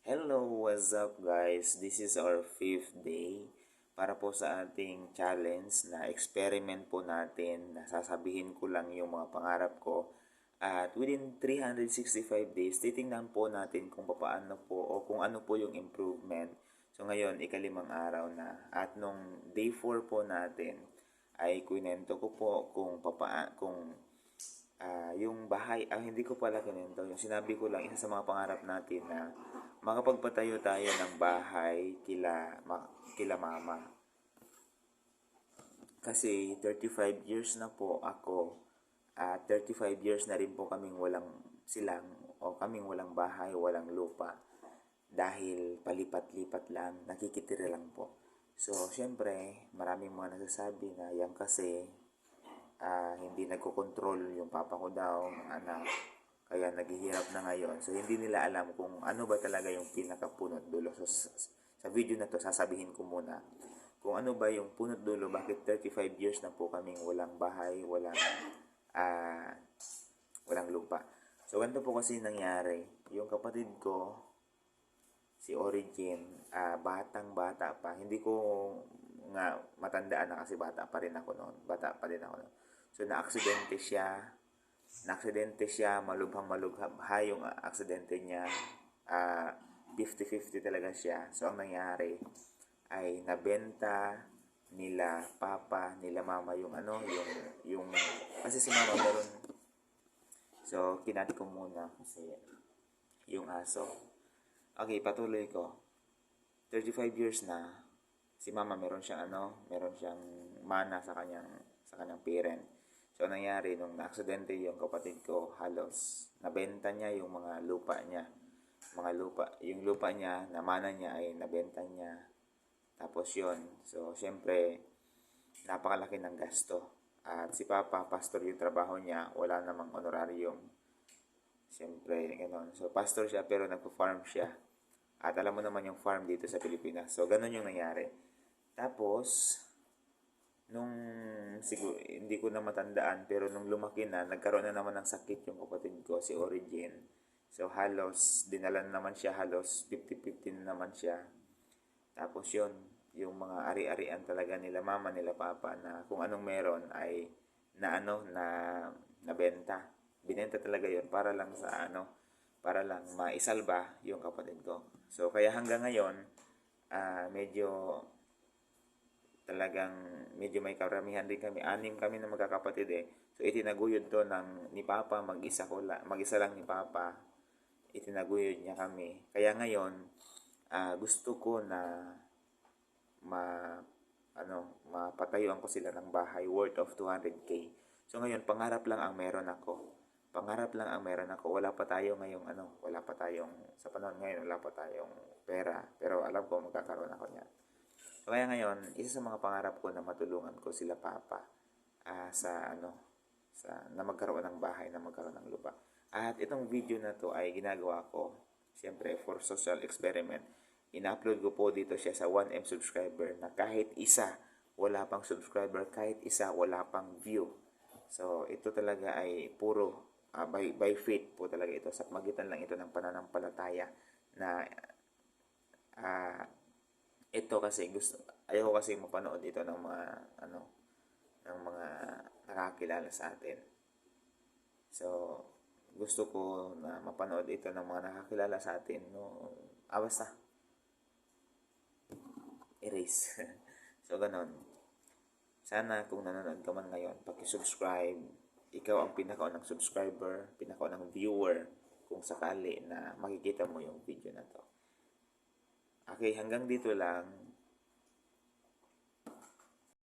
Hello, what's up guys? This is our 5th day para po sa ating challenge na experiment po natin na sasabihin ko lang yung mga pangarap ko at within 365 days, titingnan po natin kung paano po o kung ano po yung improvement. So ngayon, ikalimang araw na at nung day 4 po natin ay kwento ko po kung yung bahay, hindi ko pala kinento. Yung sinabi ko lang, isa sa mga pangarap natin na makapagpatayo tayo ng bahay kila mama. Kasi 35 years na po ako at 35 years na rin po kaming walang silang o kaming walang bahay, walang lupa. Dahil palipat-lipat lang, nakikitira lang po. So, syempre, maraming mga nagsasabi na yan kasi hindi nagkokontrol yung papa ko daw, ng anak. Kaya naghihirap na ngayon. So, hindi nila alam kung ano ba talaga yung pinakapunot dulo. So, sa video na to, sasabihin ko muna kung ano ba yung punot dulo, bakit 35 years na po kaming walang bahay, uh, walang lupa. So, ganito po kasi nangyari. Yung kapatid ko, si Origin, batang-bata pa. Hindi ko nga matandaan na kasi bata pa rin ako noon. Bata pa rin ako noon. So, na-aksidente siya, malubhang-malubha yung aksidente niya. 50-50 talaga siya. So, ang nangyari ay nabenta nila papa, nila mama yung kasi si mama meron. So, kinat ko muna kasi yung aso. Okay, patuloy ko. 35 years na si mama meron siyang mana sa kanyang parent. So, nangyari nung na-aksidente yung kapatid ko, halos nabenta niya yung mga lupa niya. Yung lupa niya, na mana niya ay nabenta niya. Tapos yon. So, syempre, napakalaki ng gasto. At si Papa, pastor yung trabaho niya, wala namang honorarium. Syempre, gano'n. So, pastor siya pero nagpo-farm siya. At alam mo naman yung farm dito sa Pilipinas. So, ganun yung nangyari. Tapos, nung siguro hindi ko na matandaan pero nung lumaki na nagkaroon na naman ng sakit yung kapatid ko si Origin. So halos dinala na naman siya, halos 50-50 na naman siya. Tapos yon, yung mga ari-arian talaga nila mama nila papa na kung anong meron ay na nabenta. Binenta talaga yon para lang maisalba yung kapatid ko. So kaya hanggang ngayon medyo talagang medyo may karamihan din kami. 6 kami na magkakapatid eh. So itinaguyod to ni Papa, mag-isa lang ni Papa. Itinaguyod niya kami. Kaya ngayon, gusto ko na ma mapatayuan ko sila ng bahay worth of 200k. So ngayon, pangarap lang ang meron ako. Wala pa tayo sa panahon ngayon, wala pa tayong pera. Pero alam ko magkakaroon ako niyan. So, kaya ngayon, isa sa mga pangarap ko na matulungan ko sila papa na magkaroon ng bahay, na magkaroon ng lupa. At itong video na to ay ginagawa ko, siyempre for social experiment. Ina-upload ko po dito siya sa 1M subscriber na kahit isa, wala pang subscriber, kahit isa, wala pang view. So, ito talaga ay puro by faith po talaga ito. Sa magitan lang ito ng pananampalataya na ito kasi ayaw kasi mapanood ito ng mga nakakilala sa atin. So, gusto ko na mapanood ito ng mga nakakilala sa atin. No, basta. Erase. So, ganon. Sana kung nanonood ka man ngayon, paki-subscribe. Ikaw ang pinakaunang subscriber, pinakaunang viewer kung sakali na makikita mo yung video na to. Okay, hanggang dito lang.